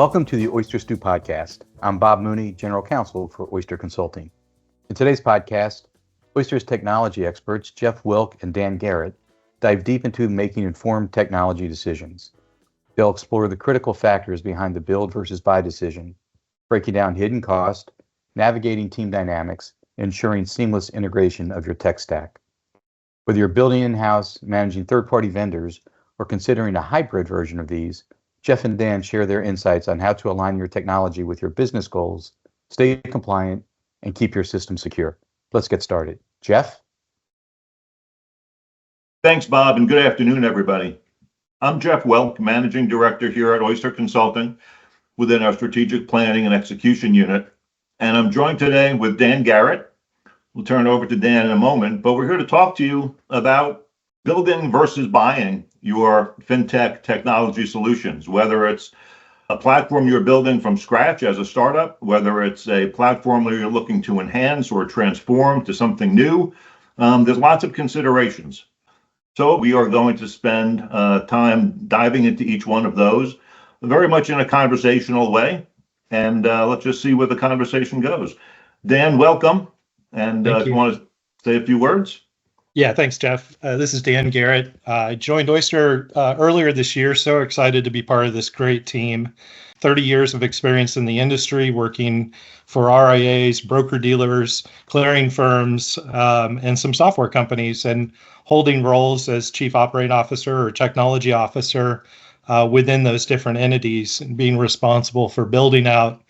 Welcome to the Oyster Stew podcast. I'm Bob Mooney, General Counsel for Oyster Consulting. In today's podcast, Oyster's technology experts Jeff Wilk and Dan Garrett dive deep into making informed technology decisions. They'll explore the critical factors behind the build versus buy decision, breaking down hidden cost, navigating team dynamics, and ensuring seamless integration of your tech stack. Whether you're building in-house, managing third-party vendors, or considering a hybrid version of these, Jeff and Dan share their insights on how to align your technology with your business goals, stay compliant, and keep your system secure. Let's get started. Jeff? Thanks, Bob, and good afternoon, everybody. I'm Jeff Wilk, Managing Director here at Oyster Consulting within our Strategic Planning and Execution Unit. And I'm joined today with Dan Garrett. We'll turn it over to Dan in a moment, but we're here to talk to you about building versus buying your fintech technology solutions, whether it's a platform you're building from scratch as a startup, whether it's a platform where you're looking to enhance or transform to something new. There's lots of considerations. So we are going to spend time diving into each one of those, very much in a conversational way. And let's just see where the conversation goes. Dan, welcome. And if you want to say a few words. Yeah, thanks, Jeff. This is Dan Garrett. I joined Oyster earlier this year. So excited to be part of this great team. 30 years of experience in the industry, working for RIAs, broker-dealers, clearing firms, and some software companies, and holding roles as chief operating officer or technology officer within those different entities, and being responsible for building out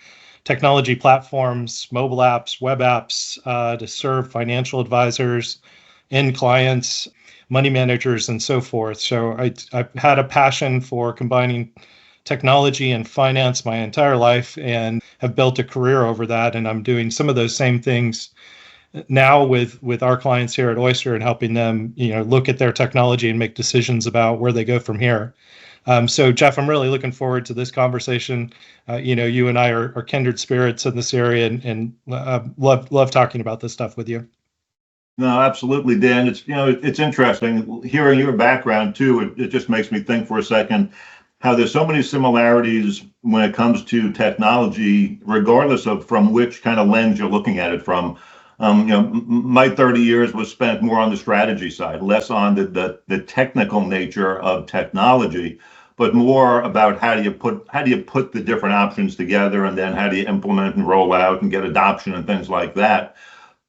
technology platforms, mobile apps, web apps to serve financial advisors, end clients, money managers, and so forth. So I've had a passion for combining technology and finance my entire life and have built a career over that. And I'm doing some of those same things now with our clients here at Oyster and helping them, look at their technology and make decisions about where they go from here. So Jeff, I'm really looking forward to this conversation. You and I are kindred spirits in this area and love talking about this stuff with you. No, absolutely, Dan. It's interesting hearing your background too. It just makes me think for a second how there's so many similarities when it comes to technology, regardless of from which kind of lens you're looking at it from. My 30 years was spent more on the strategy side, less on the technical nature of technology, but more about how do you put the different options together, and then how do you implement and roll out and get adoption and things like that.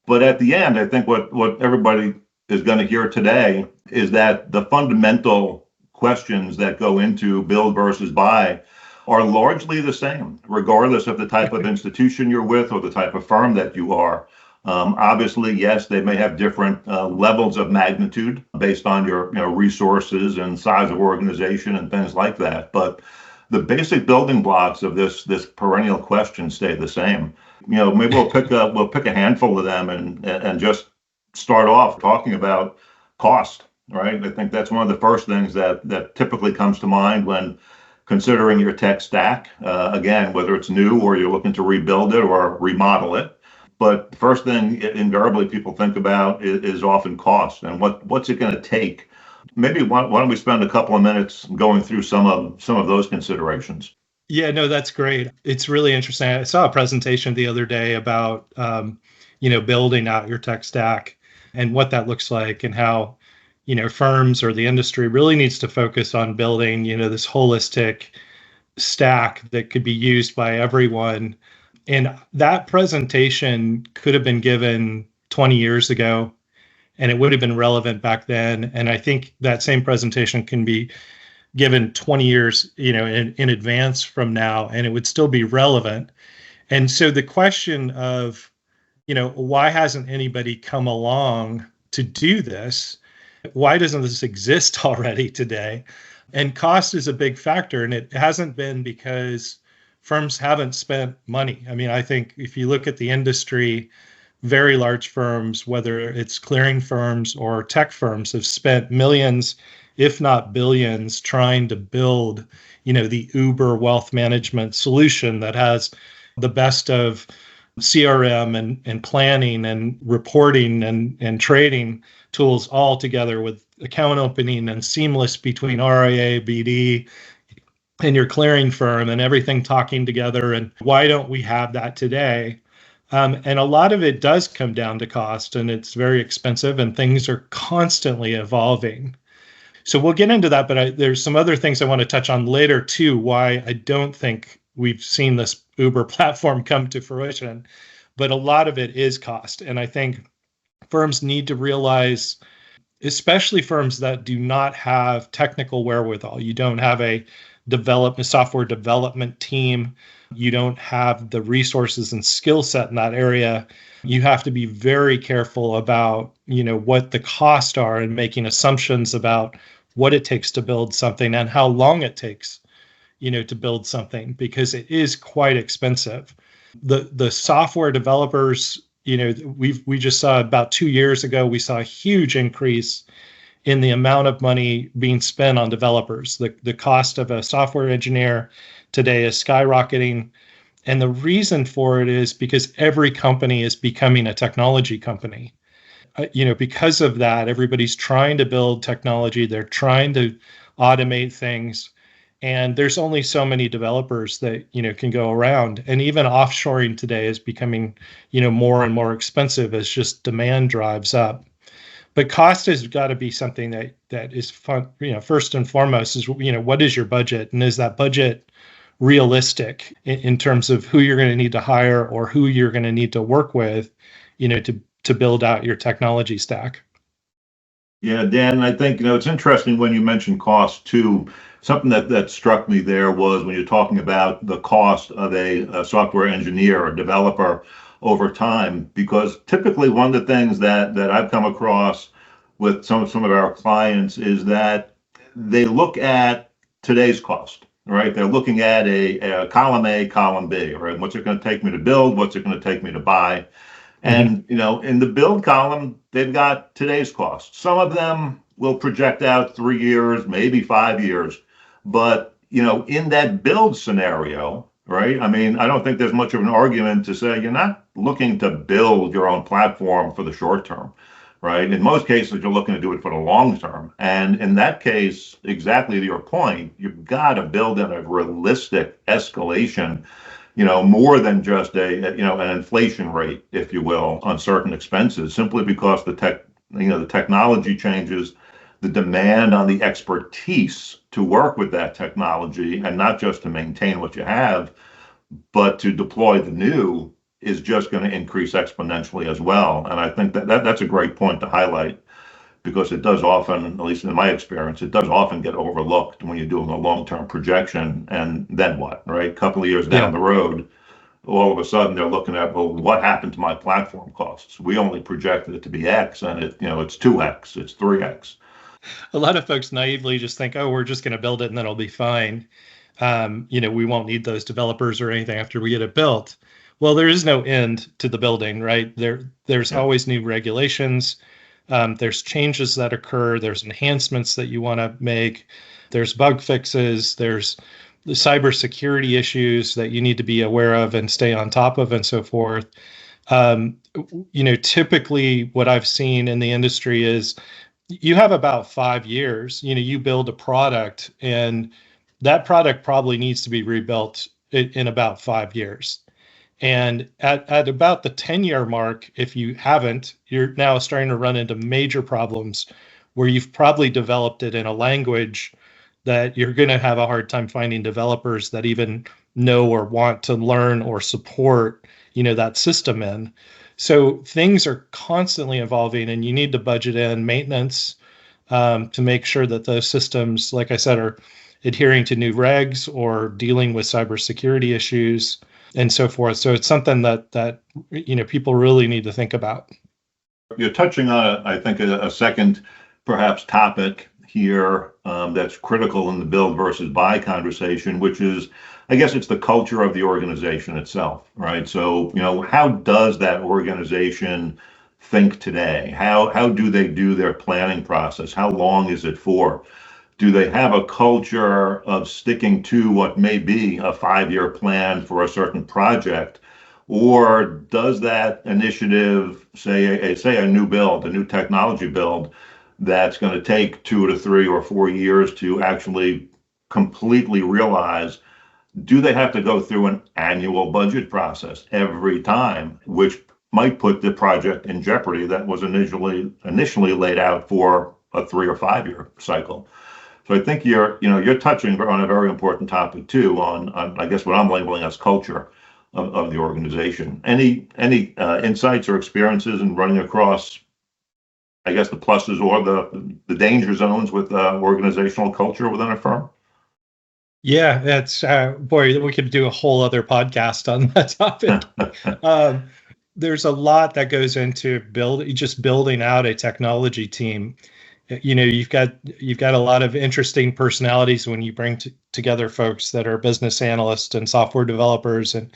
But at the end, I think what everybody is going to hear today is that the fundamental questions that go into build versus buy are largely the same, regardless of the type of institution you're with or the type of firm that you are. Obviously, yes, they may have different levels of magnitude based on your resources and size of organization and things like that. But the basic building blocks of this perennial question stay the same. Maybe we'll pick a handful of them and just start off talking about cost, right? I think that's one of the first things that typically comes to mind when considering your tech stack. Again, whether it's new or you're looking to rebuild it or remodel it. But the first thing invariably people think about is often cost and what's it going to take. Maybe why don't we spend a couple of minutes going through some of those considerations? Yeah, no, that's great. It's really interesting. I saw a presentation the other day about, building out your tech stack and what that looks like, and how, firms or the industry really needs to focus on building, this holistic stack that could be used by everyone. And that presentation could have been given 20 years ago, and it would have been relevant back then. And I think that same presentation can be given 20 years, in advance from now, and it would still be relevant. And so the question of, why hasn't anybody come along to do this? Why doesn't this exist already today? And cost is a big factor, and it hasn't been because firms haven't spent money. I mean, I think if you look at the industry, very large firms, whether it's clearing firms or tech firms, have spent millions, if not billions, trying to build, the Uber wealth management solution that has the best of CRM and planning and reporting and trading tools all together with account opening and seamless between RIA, BD, and your clearing firm and everything talking together. And why don't we have that today? And a lot of it does come down to cost, and it's very expensive, and things are constantly evolving. So we'll get into that, but there's some other things I want to touch on later too, why I don't think we've seen this Uber platform come to fruition. But a lot of it is cost. And I think firms need to realize, especially firms that do not have technical wherewithal. You don't have a software development team. You don't have the resources and skill set in that area. You have to be very careful about, what the costs are and making assumptions about what it takes to build something and how long it takes, to build something, because it is quite expensive. The software developers, we just saw about 2 years ago, we saw a huge increase in the amount of money being spent on developers. The cost of a software engineer today is skyrocketing. And the reason for it is because every company is becoming a technology company. Because of that, everybody's trying to build technology. They're trying to automate things. And there's only so many developers that, can go around. And even offshoring today is becoming, more and more expensive as just demand drives up. But cost has got to be something that is fun, first and foremost is, what is your budget? And is that budget realistic in terms of who you're going to need to hire or who you're going to need to work with, to build out your technology stack? Yeah, Dan, I think, it's interesting when you mentioned cost too. Something that struck me there was when you're talking about the cost of a software engineer or developer over time, because typically one of the things that I've come across with some of our clients is that they look at today's cost, right? They're looking at a column A, column B, right? What's it going to take me to build? What's it going to take me to buy? And, in the build column, they've got today's costs. Some of them will project out 3 years, maybe 5 years. But, in that build scenario, right? I mean, I don't think there's much of an argument to say you're not looking to build your own platform for the short term, right? In most cases, you're looking to do it for the long term. And in that case, exactly to your point, you've got to build in a realistic escalation, more than just an inflation rate, if you will, on certain expenses, simply because the technology changes, the demand on the expertise to work with that technology, and not just to maintain what you have, but to deploy the new, is just going to increase exponentially as well. And I think that's a great point to highlight, because it does often, at least in my experience, it does often get overlooked when you're doing a long-term projection. And then what, right? A couple of years down the road, all of a sudden they're looking at, well, what happened to my platform costs? We only projected it to be X, and it's 2X, it's 3X. A lot of folks naively just think, oh, we're just going to build it and then it'll be fine. We won't need those developers or anything after we get it built. Well, there is no end to the building, right? There's always new regulations. There's changes that occur. There's enhancements that you want to make. There's bug fixes. There's the cybersecurity issues that you need to be aware of and stay on top of, and so forth. Typically what I've seen in the industry is you have about 5 years. You build a product, and that product probably needs to be rebuilt in about 5 years. And at about the 10-year mark, if you haven't, you're now starting to run into major problems where you've probably developed it in a language that you're going to have a hard time finding developers that even know or want to learn or support, that system in. So things are constantly evolving, and you need to budget in maintenance to make sure that those systems, like I said, are adhering to new regs or dealing with cybersecurity issues and so forth. So it's something that people really need to think about. You're touching on, I think, a second perhaps topic here that's critical in the build versus buy conversation, which is, I guess, it's the culture of the organization itself, right? So, how does that organization think today? How do they do their planning process? How long is it for? Do they have a culture of sticking to what may be a 5-year plan for a certain project? Or does that initiative, say a new build, a new technology build, that's going to take 2 to 3 or 4 years to actually completely realize, do they have to go through an annual budget process every time, which might put the project in jeopardy that was initially laid out for a 3 or 5 year cycle. So I think you're touching on a very important topic too, on I guess what I'm labeling as culture of the organization. Any insights or experiences in running across, I guess, the pluses or the danger zones with organizational culture within a firm? Yeah, that's boy, we could do a whole other podcast on that topic. um, there's a lot that goes into building out a technology team. You've got a lot of interesting personalities when you bring together folks that are business analysts and software developers and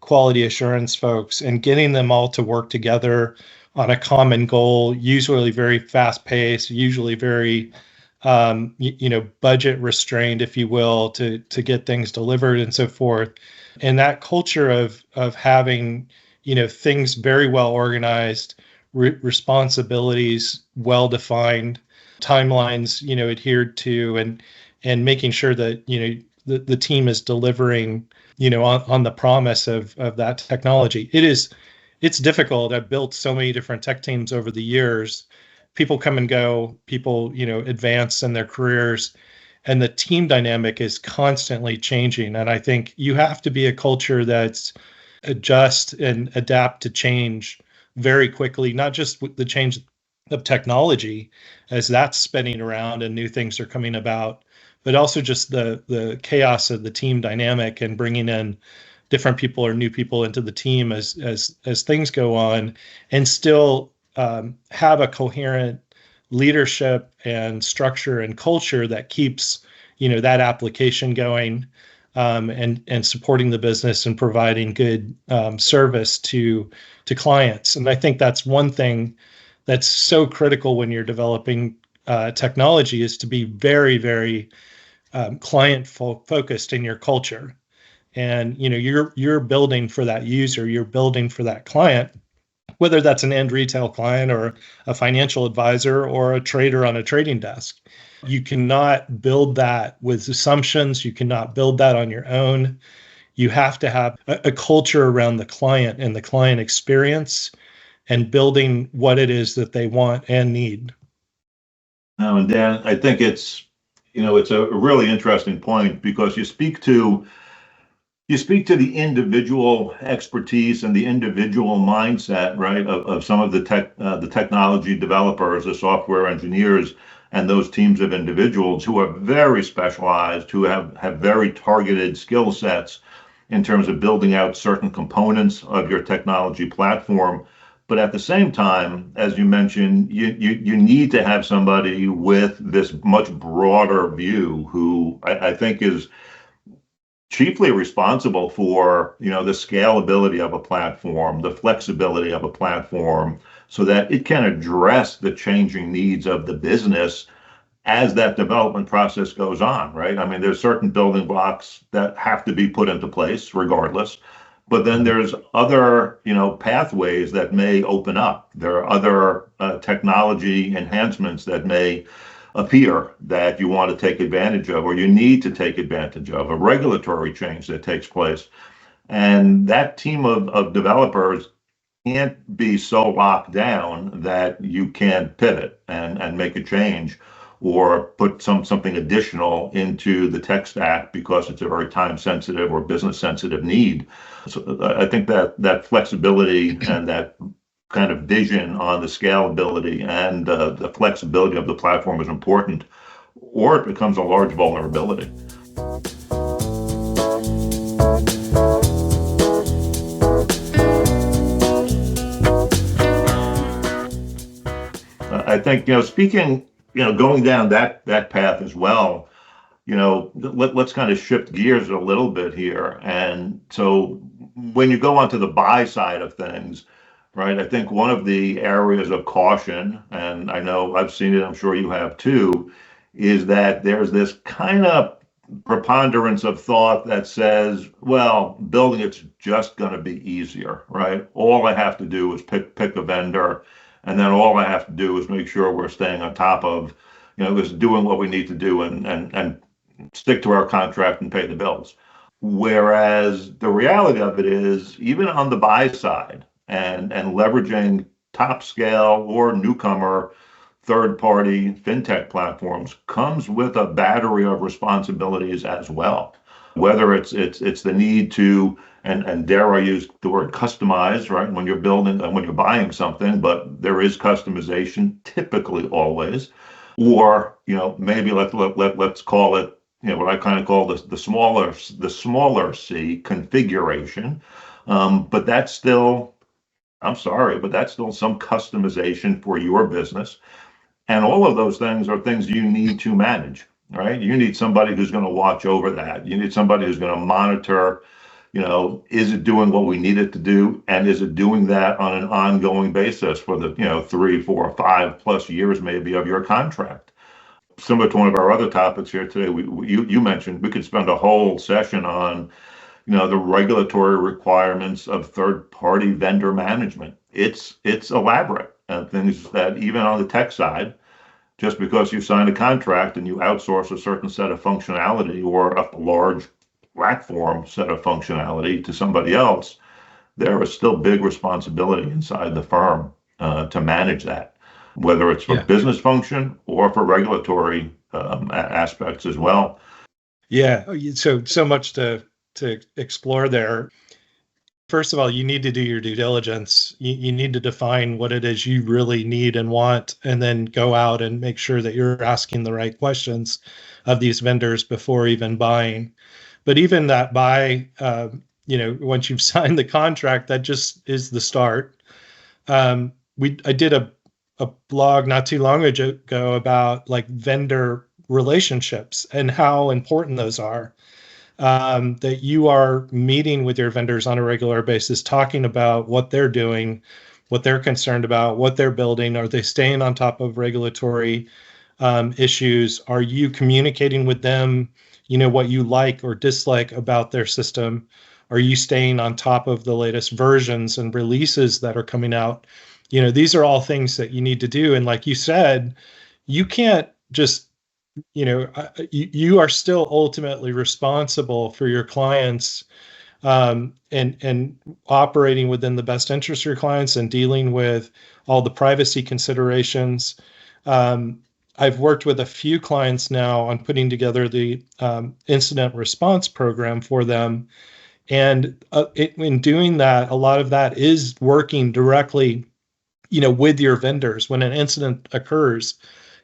quality assurance folks, and getting them all to work together on a common goal, usually very fast paced, usually very budget restrained, if you will, to get things delivered and so forth. And that culture of having, things very well organized, responsibilities well defined, timelines, adhered to, and making sure that, the team is delivering, on the promise of that technology. It's difficult. I've built so many different tech teams over the years. People come and go, people, advance in their careers, and the team dynamic is constantly changing. And I think you have to be a culture that's adjust and adapt to change very quickly, not just with the change of technology as that's spinning around and new things are coming about, but also just the chaos of the team dynamic and bringing in different people or new people into the team as things go on, and still have a coherent leadership and structure and culture that keeps that application going, and supporting the business and providing good service to clients. And I think that's one thing that's so critical when you're developing technology, is to be very, very client focused in your culture. And you're building for that user, you're building for that client, whether that's an end retail client or a financial advisor or a trader on a trading desk. You cannot build that with assumptions. You cannot build that on your own. You have to have a culture around the client and the client experience, and building what it is that they want and need. Now, and Dan, I think it's a really interesting point, because you speak to the individual expertise and the individual mindset, right, of some of the technology developers, the software engineers, and those teams of individuals who are very specialized, who have very targeted skill sets in terms of building out certain components of your technology platform. But at the same time, as you mentioned, you need to have somebody with this much broader view, who I think is chiefly responsible for the scalability of a platform, the flexibility of a platform, so that it can address the changing needs of the business as that development process goes on, right? I mean, there's certain building blocks that have to be put into place regardless, but then there's other pathways that may open up. There are other technology enhancements that may appear that you want to take advantage of, or you need to take advantage of, a regulatory change that takes place. And that team of developers can't be so locked down that you can't pivot and make a change, or put something additional into the tech stack because it's a very time sensitive or business sensitive need. So I think that flexibility and that kind of vision on the scalability and the flexibility of the platform is important, or it becomes a large vulnerability. I think, speaking, going down that path as well, let's kind of shift gears a little bit here. And so when you go onto the buy side of things, right, I think one of the areas of caution, and I know I've seen it, I'm sure you have too, is that there's this kind of preponderance of thought that says, well, building it's just going to be easier, right? All I have to do is pick a vendor, and then all I have to do is make sure we're staying on top of, is doing what we need to do, and stick to our contract and pay the bills. Whereas the reality of it is, even on the buy side and leveraging top scale or newcomer third party fintech platforms comes with a battery of responsibilities as well. Whether it's the need to, and dare I use the word customize, right? When you're building, when you're buying something, but there is customization typically always, or maybe let's call it, what I kind of call the smaller C configuration. But that's still, I'm sorry, but that's still some customization for your business. And all of those things are things you need to manage, right? You need somebody who's going to watch over that. You need somebody who's going to monitor, is it doing what we need it to do? And is it doing that on an ongoing basis for the, 3, 4, 5+ years maybe of your contract? Similar to one of our other topics here today, you mentioned we could spend a whole session on, the regulatory requirements of third-party vendor management. It's elaborate, and things that even on the tech side, just because you sign a contract and you outsource a certain set of functionality or a large platform set of functionality to somebody else, there is still big responsibility inside the firm to manage that, whether it's for business function or for regulatory aspects as well. Yeah, so much to explore there. First of all, you need to do your due diligence. You need to define what it is you really need and want, and then go out and make sure that you're asking the right questions of these vendors before even buying. But even that buy, once you've signed the contract, that just is the start. I did a blog not too long ago about like vendor relationships and how important those are. That you are meeting with your vendors on a regular basis, talking about what they're doing, what they're concerned about, what they're building. Are they staying on top of regulatory issues? Are you communicating with them, what you like or dislike about their system? Are you staying on top of the latest versions and releases that are coming out? These are all things that you need to do. And like you said, you can't just you are still ultimately responsible for your clients, and operating within the best interest of your clients and dealing with all the privacy considerations. I've worked with a few clients now on putting together the incident response program for them. And in doing that, a lot of that is working directly, with your vendors. When an incident occurs,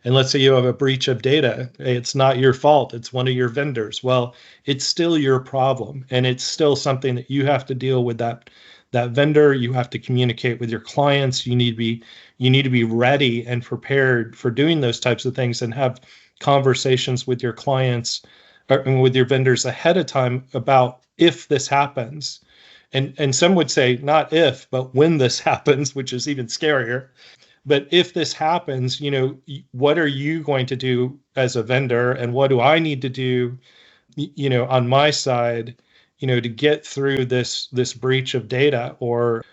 and let's say you have a breach of data, it's not your fault, it's one of your vendors. Well, it's still your problem, and it's still something that you have to deal with that vendor. You have to communicate with your clients. You need to be ready and prepared for doing those types of things, and have conversations with your clients and with your vendors ahead of time about if this happens. And some would say not if, but when this happens, which is even scarier. But if this happens, what are you going to do as a vendor, and what do I need to do, on my side, to get through this breach of data, or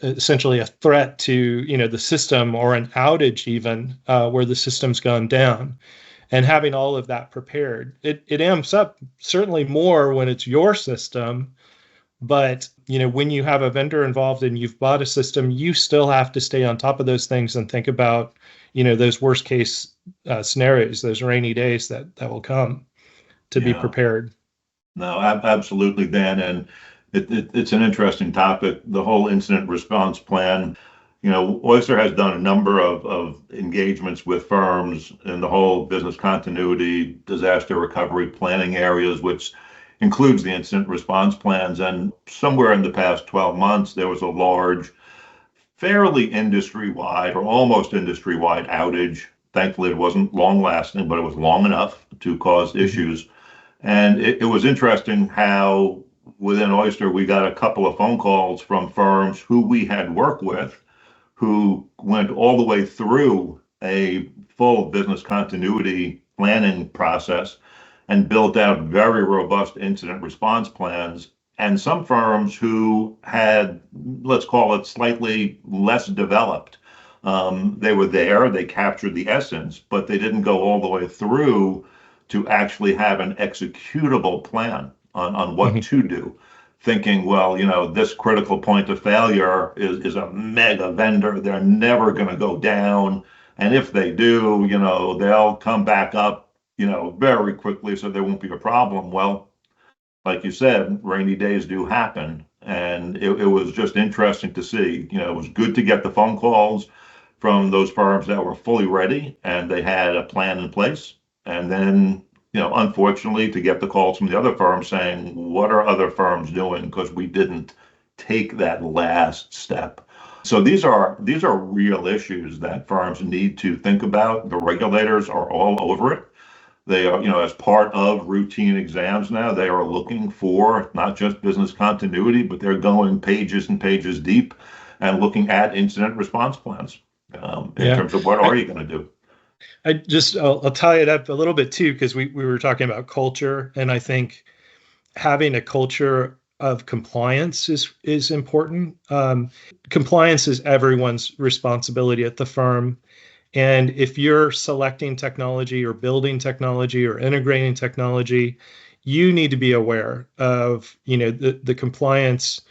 essentially a threat to, the system, or an outage even, where the system's gone down, and having all of that prepared. It amps up certainly more when it's your system. But, when you have a vendor involved and you've bought a system, you still have to stay on top of those things and think about, those worst case scenarios, those rainy days that will come, to be prepared. No, absolutely, Dan. And it's an interesting topic, the whole incident response plan. Oyster has done a number of engagements with firms in the whole business continuity, disaster recovery planning areas, which includes the incident response plans. And somewhere in the past 12 months, there was a large, fairly industry-wide or almost industry-wide outage. Thankfully, it wasn't long lasting, but it was long enough to cause issues. And it was interesting how within Oyster, we got a couple of phone calls from firms who we had worked with, who went all the way through a full business continuity planning process and built out very robust incident response plans. And some firms who had, let's call it, slightly less developed. They were there, they captured the essence, but they didn't go all the way through to actually have an executable plan on what Mhm. to do. Thinking, well, this critical point of failure is a mega vendor. They're never going to go down. And if they do, they'll come back up, very quickly, so there won't be a problem. Well, like you said, rainy days do happen. And it was just interesting to see. It was good to get the phone calls from those firms that were fully ready and they had a plan in place. And then, unfortunately, to get the calls from the other firms saying, what are other firms doing? Because we didn't take that last step. So these are real issues that firms need to think about. The regulators are all over it. They are, as part of routine exams now, they are looking for not just business continuity, but they're going pages and pages deep and looking at incident response plans in Yeah. terms of what are you going to do? I'll tie it up a little bit too, because we were talking about culture, and I think having a culture of compliance is important. Compliance is everyone's responsibility at the firm. And if you're selecting technology or building technology or integrating technology, you need to be aware of, the compliance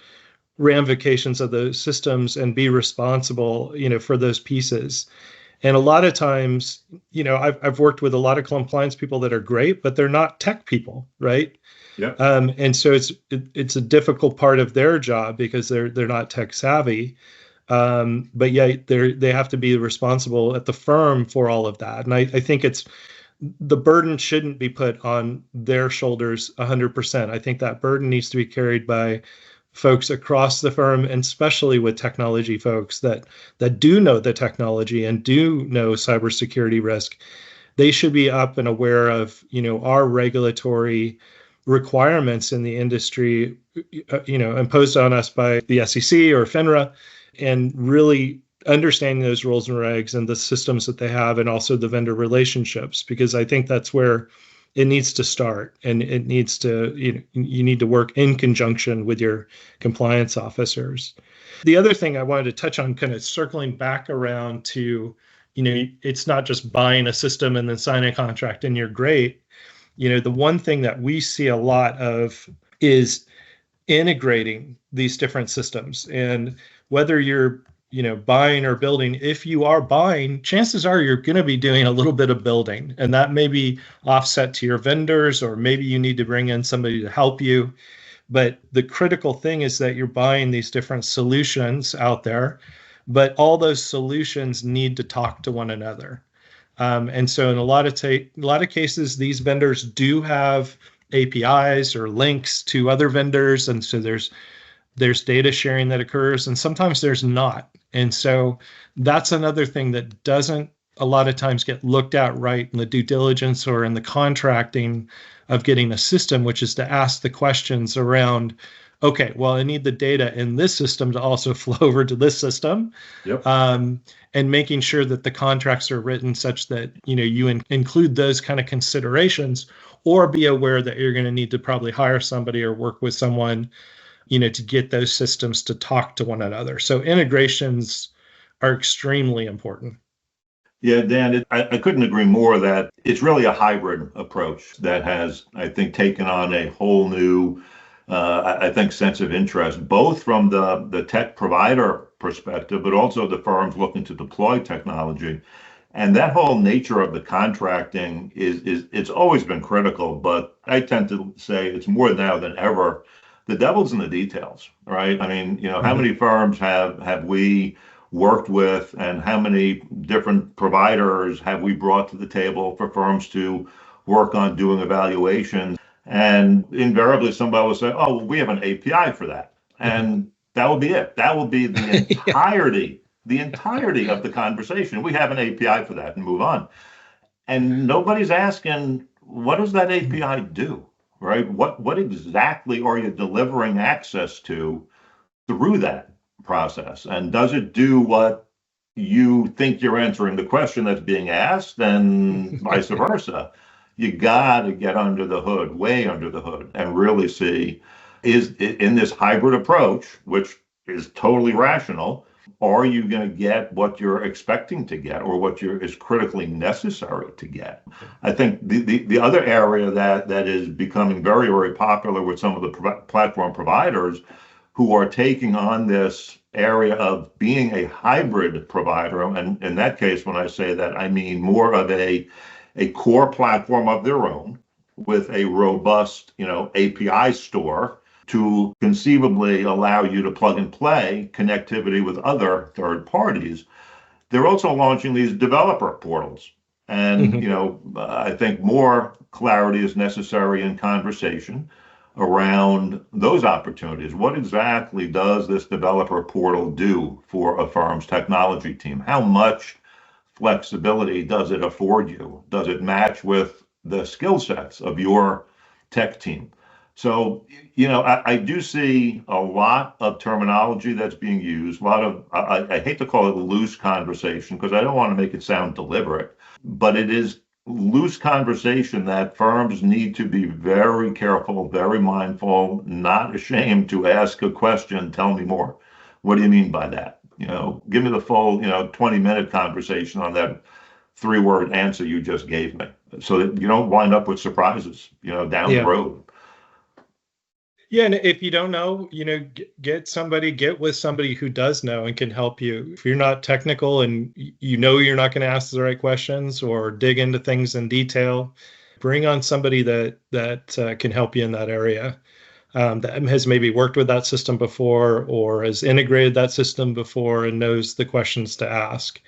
ramifications of those systems and be responsible, for those pieces. And a lot of times, I've worked with a lot of compliance people that are great, but they're not tech people, right? Yeah. And so it's a difficult part of their job because they're not tech savvy. But yeah, they have to be responsible at the firm for all of that. And I think the burden shouldn't be put on their shoulders 100%. I think that burden needs to be carried by folks across the firm, and especially with technology folks that do know the technology and do know cybersecurity risk. They should be up and aware of, our regulatory requirements in the industry, imposed on us by the SEC or FINRA, and really understanding those rules and regs and the systems that they have, and also the vendor relationships, because I think that's where it needs to start. And it needs to, you need to work in conjunction with your compliance officers. The other thing I wanted to touch on, kind of circling back around to, it's not just buying a system and then signing a contract and you're great. The one thing that we see a lot of is integrating these different systems. And whether you're buying or building, if you are buying, chances are you're going to be doing a little bit of building, and that may be offset to your vendors, or maybe you need to bring in somebody to help you. But the critical thing is that you're buying these different solutions out there, but all those solutions need to talk to one another. And so in a lot of cases, these vendors do have APIs or links to other vendors, and so there's data sharing that occurs, and sometimes there's not. And so that's another thing that doesn't a lot of times get looked at right in the due diligence or in the contracting of getting a system, which is to ask the questions around, okay, well, I need the data in this system to also flow over to this system. Yep. And making sure that the contracts are written such that, you include those kind of considerations, or be aware that you're going to need to probably hire somebody or work with someone, to get those systems to talk to one another. So integrations are extremely important. Yeah, Dan, I couldn't agree more that it's really a hybrid approach that has, I think, taken on a whole new, I think, sense of interest, both from the tech provider perspective, but also the firms looking to deploy technology. And that whole nature of the contracting it's always been critical, but I tend to say it's more now than ever. The devil's in the details, right? I mean, how many firms have we worked with, and how many different providers have we brought to the table for firms to work on doing evaluations? And invariably somebody will say, oh, well, we have an API for that. And that will be it. That will be the entirety of the conversation. We have an API for that, and move on. And nobody's asking, what does that API do, right? What exactly are you delivering access to through that process? And does it do what you think you're answering the question that's being asked, and vice versa? You got to get under the hood, way under the hood, and really see, is in this hybrid approach, which is totally rational, are you going to get what you're expecting to get or what is critically necessary to get? I think the other area that is becoming very, very popular with some of the platform providers who are taking on this area of being a hybrid provider. And in that case, when I say that, I mean more of a core platform of their own with a robust, API store to conceivably allow you to plug and play connectivity with other third parties. They're also launching these developer portals. And, I think more clarity is necessary in conversation around those opportunities. What exactly does this developer portal do for a firm's technology team? How much flexibility does it afford you? Does it match with the skill sets of your tech team? So, I do see a lot of terminology that's being used, a lot of, I hate to call it loose conversation because I don't want to make it sound deliberate, but it is loose conversation that firms need to be very careful, very mindful, not ashamed to ask a question. Tell me more. What do you mean by that? Give me the full, 20-minute conversation on that 3-word answer you just gave me so that you don't wind up with surprises, down the road. Yeah, and if you don't know, get with somebody who does know and can help you. If you're not technical and you're not going to ask the right questions or dig into things in detail, bring on somebody that can help you in that area, that has maybe worked with that system before or has integrated that system before and knows the questions to ask.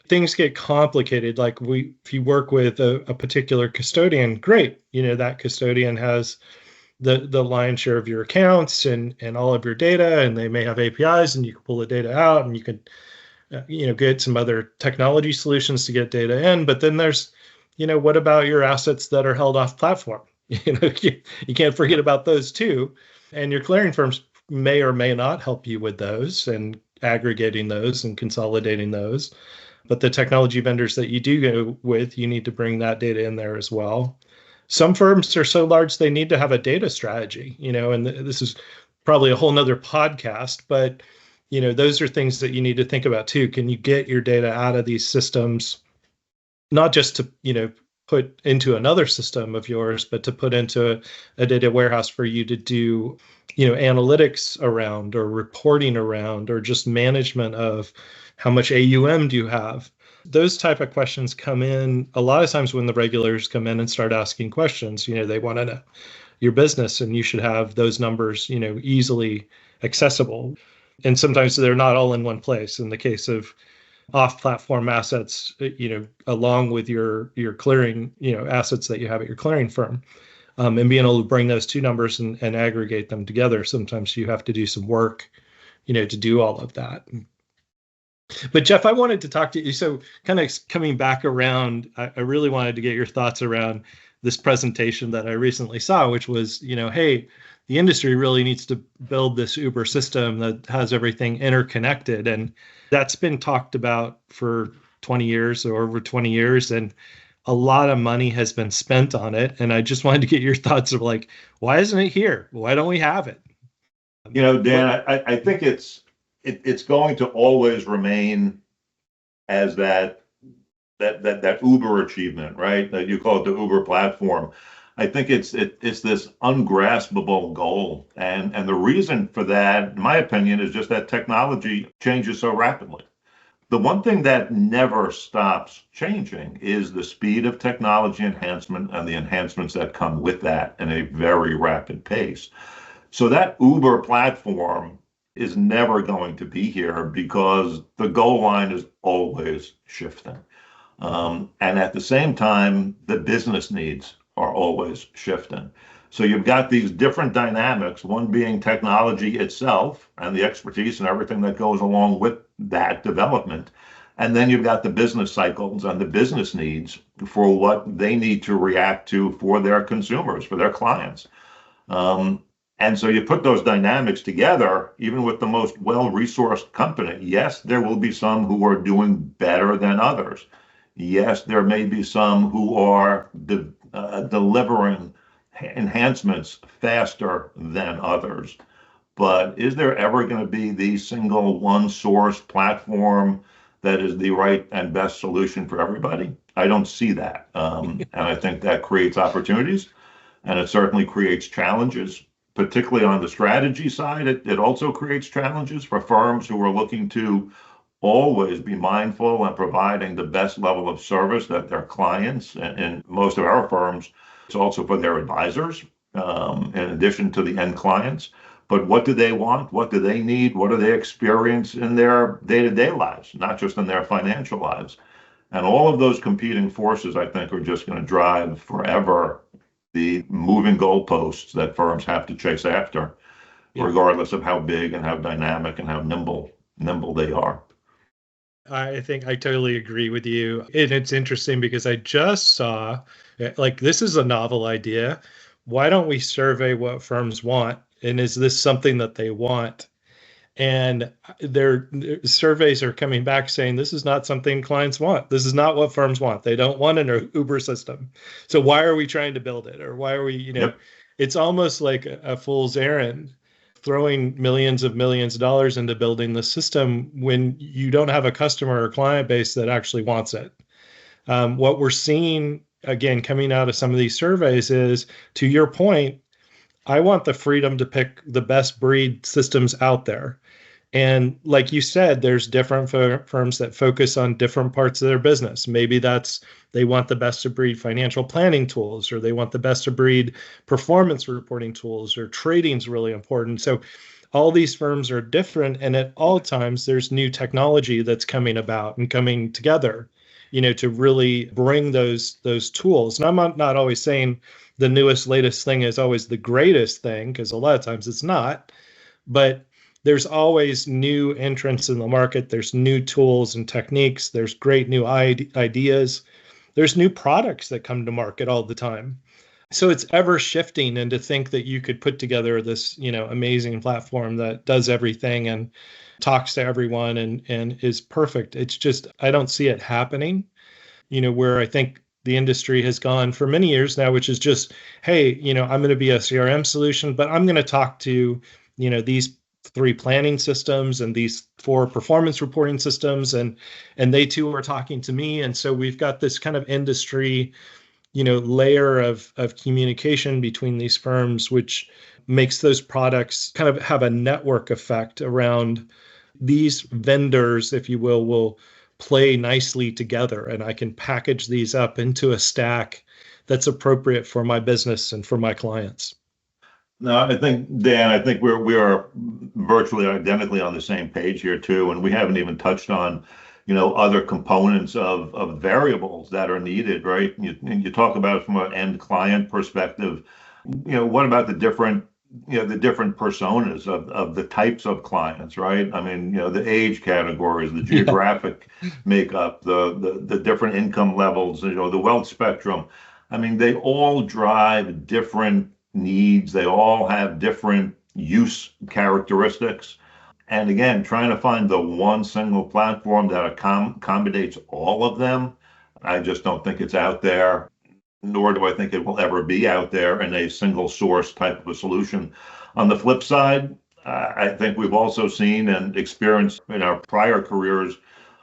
Things get complicated. Like if you work with a particular custodian, great. That custodian has the lion's share of your accounts and all of your data, and they may have APIs and you can pull the data out and you can get some other technology solutions to get data in. But then there's what about your assets that are held off platform? You can't forget about those too, and your clearing firms may or may not help you with those and aggregating those and consolidating those. But the technology vendors that you do go with, you need to bring that data in there as well. Some firms are so large they need to have a data strategy, and this is probably a whole nother podcast, but those are things that you need to think about too. Can you get your data out of these systems, not just to put into another system of yours, but to put into a data warehouse for you to do analytics around or reporting around or just management of how much AUM do you have? Those type of questions come in a lot of times when the regulators come in and start asking questions. They want to know your business, and you should have those numbers, easily accessible. And sometimes they're not all in one place. In the case of off-platform assets, along with your clearing, assets that you have at your clearing firm, and being able to bring those two numbers and aggregate them together. Sometimes you have to do some work, to do all of that. But Jeff, I wanted to talk to you. So kind of coming back around, I really wanted to get your thoughts around this presentation that I recently saw, which was, hey, the industry really needs to build this Uber system that has everything interconnected. And that's been talked about for 20 years or over 20 years. And a lot of money has been spent on it. And I just wanted to get your thoughts of why isn't it here? Why don't we have it? Dan, I think it's going to always remain as that Uber achievement, right? That you call it the Uber platform. I think it's this ungraspable goal, and the reason for that, in my opinion, is just that technology changes so rapidly. The one thing that never stops changing is the speed of technology enhancement and the enhancements that come with that in a very rapid pace. So that Uber platform is never going to be here because the goal line is always shifting. And at the same time, the business needs are always shifting. So you've got these different dynamics, one being technology itself and the expertise and everything that goes along with that development. And then you've got the business cycles and the business needs for what they need to react to for their consumers, for their clients. And so you put those dynamics together, even with the most well-resourced company. Yes, there will be some who are doing better than others. Yes, there may be some who are delivering enhancements faster than others. But is there ever going to be the single one source platform that is the right and best solution for everybody? I don't see that. And I think that creates opportunities, and it certainly creates challenges, particularly on the strategy side. It also creates challenges for firms who are looking to always be mindful and providing the best level of service that their clients, and most of our firms, it's also for their advisors, in addition to the end clients. But what do they want? What do they need? What do they experience in their day-to-day lives, not just in their financial lives? And all of those competing forces, I think, are just going to drive forever the moving goalposts that firms have to chase after, regardless of how big and how dynamic and how nimble they are. I think I totally agree with you. And it's interesting because I just saw, like, this is a novel idea. Why don't we survey what firms want? And is this something that they want? And their surveys are coming back saying this is not something clients want. This is not what firms want. They don't want an Uber system. So why are we trying to build it? Or why are we, Yep. It's almost like a fool's errand, throwing millions of dollars into building the system when you don't have a customer or client base that actually wants it. What we're seeing, again, coming out of some of these surveys is, to your point, I want the freedom to pick the best breed systems out there. And like you said, there's different firms that focus on different parts of their business. Maybe that's they want the best of breed financial planning tools, or they want the best of breed performance reporting tools, or trading's really important. So all these firms are different. And at all times, there's new technology that's coming about and coming together, to really bring those tools. And I'm not always saying the newest, latest thing is always the greatest thing, because a lot of times it's not. But there's always new entrants in the market. There's new tools and techniques. There's great new ideas. There's new products that come to market all the time. So it's ever shifting, and to think that you could put together this, amazing platform that does everything and talks to everyone and is perfect. It's just, I don't see it happening, where I think the industry has gone for many years now, which is just, hey, I'm going to be a CRM solution, but I'm going to talk to, these 3 planning systems and these 4 performance reporting systems, and they too are talking to me. And so we've got this kind of industry, layer of communication between these firms, which makes those products kind of have a network effect around these vendors, if you will play nicely together. And I can package these up into a stack that's appropriate for my business and for my clients. No, I think, Dan, we are virtually identically on the same page here too, and we haven't even touched on, other components of variables that are needed, right? You talk about it from an end client perspective. What about the different personas of the types of clients, right? I mean, the age categories, the geographic makeup, the different income levels, the wealth spectrum. I mean, they all drive different needs. They all have different use characteristics. And again, trying to find the one single platform that accommodates all of them, I just don't think it's out there, nor do I think it will ever be out there in a single source type of a solution. On the flip side, I think we've also seen and experienced in our prior careers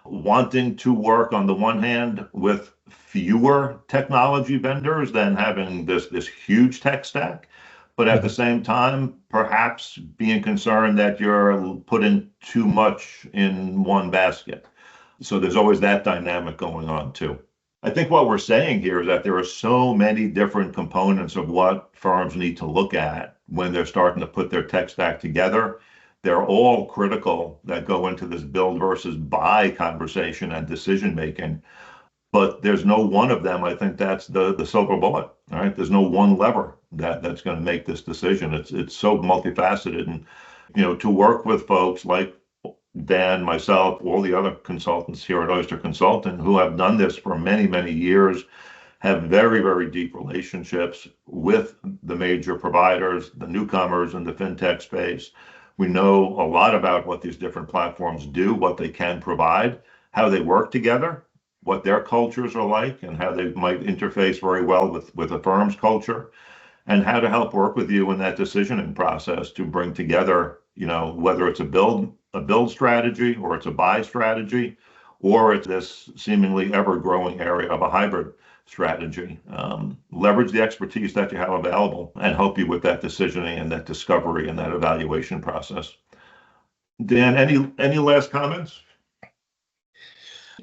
wanting to work on the one hand with fewer technology vendors than having this huge tech stack, but at the same time, perhaps being concerned that you're putting too much in one basket. So there's always that dynamic going on too. I think what we're saying here is that there are so many different components of what firms need to look at when they're starting to put their tech stack together. They're all critical that go into this build versus buy conversation and decision making. But there's no one of them. I think that's the silver bullet. All right. There's no one lever that's going to make this decision. It's so multifaceted. And, to work with folks like Dan, myself, all the other consultants here at Oyster Consulting who have done this for many, many years, have very, very deep relationships with the major providers, the newcomers in the fintech space. We know a lot about what these different platforms do, what they can provide, how they work together, what their cultures are like, and how they might interface very well with a firm's culture, and how to help work with you in that decisioning process to bring together whether it's a build strategy, or it's a buy strategy, or it's this seemingly ever-growing area of a hybrid strategy. Leverage the expertise that you have available and help you with that decisioning and that discovery and that evaluation process. Dan, any last comments?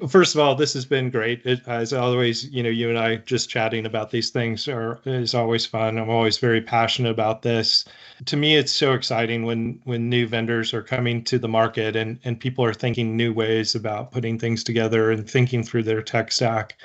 First of all, this has been great. As always, you and I just chatting about these things is always fun. I'm always very passionate about this. To me, it's so exciting when new vendors are coming to the market and people are thinking new ways about putting things together and thinking through their tech stack.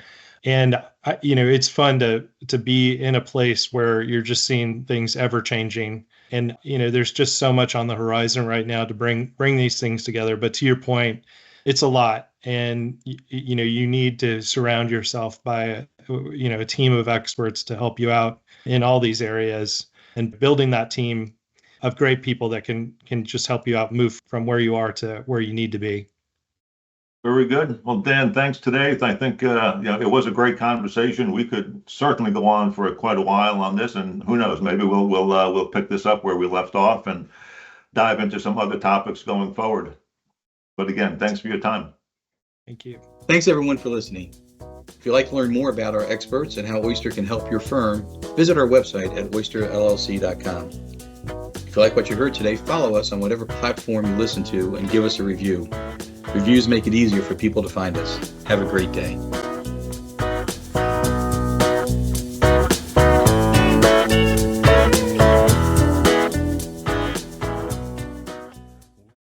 And it's fun to be in a place where you're just seeing things ever changing. And there's just so much on the horizon right now to bring these things together. But to your point, it's a lot, and you need to surround yourself by a team of experts to help you out in all these areas, and building that team of great people that can just help you out move from where you are to where you need to be. Very good. Well, Dan, thanks today. I think it was a great conversation. We could certainly go on for quite a while on this, and who knows, maybe we'll pick this up where we left off and dive into some other topics going forward. But again, thanks for your time. Thank you. Thanks everyone for listening. If you'd like to learn more about our experts and how Oyster can help your firm, visit our website at oysterllc.com. If you like what you heard today, follow us on whatever platform you listen to and give us a review. Reviews make it easier for people to find us. Have a great day.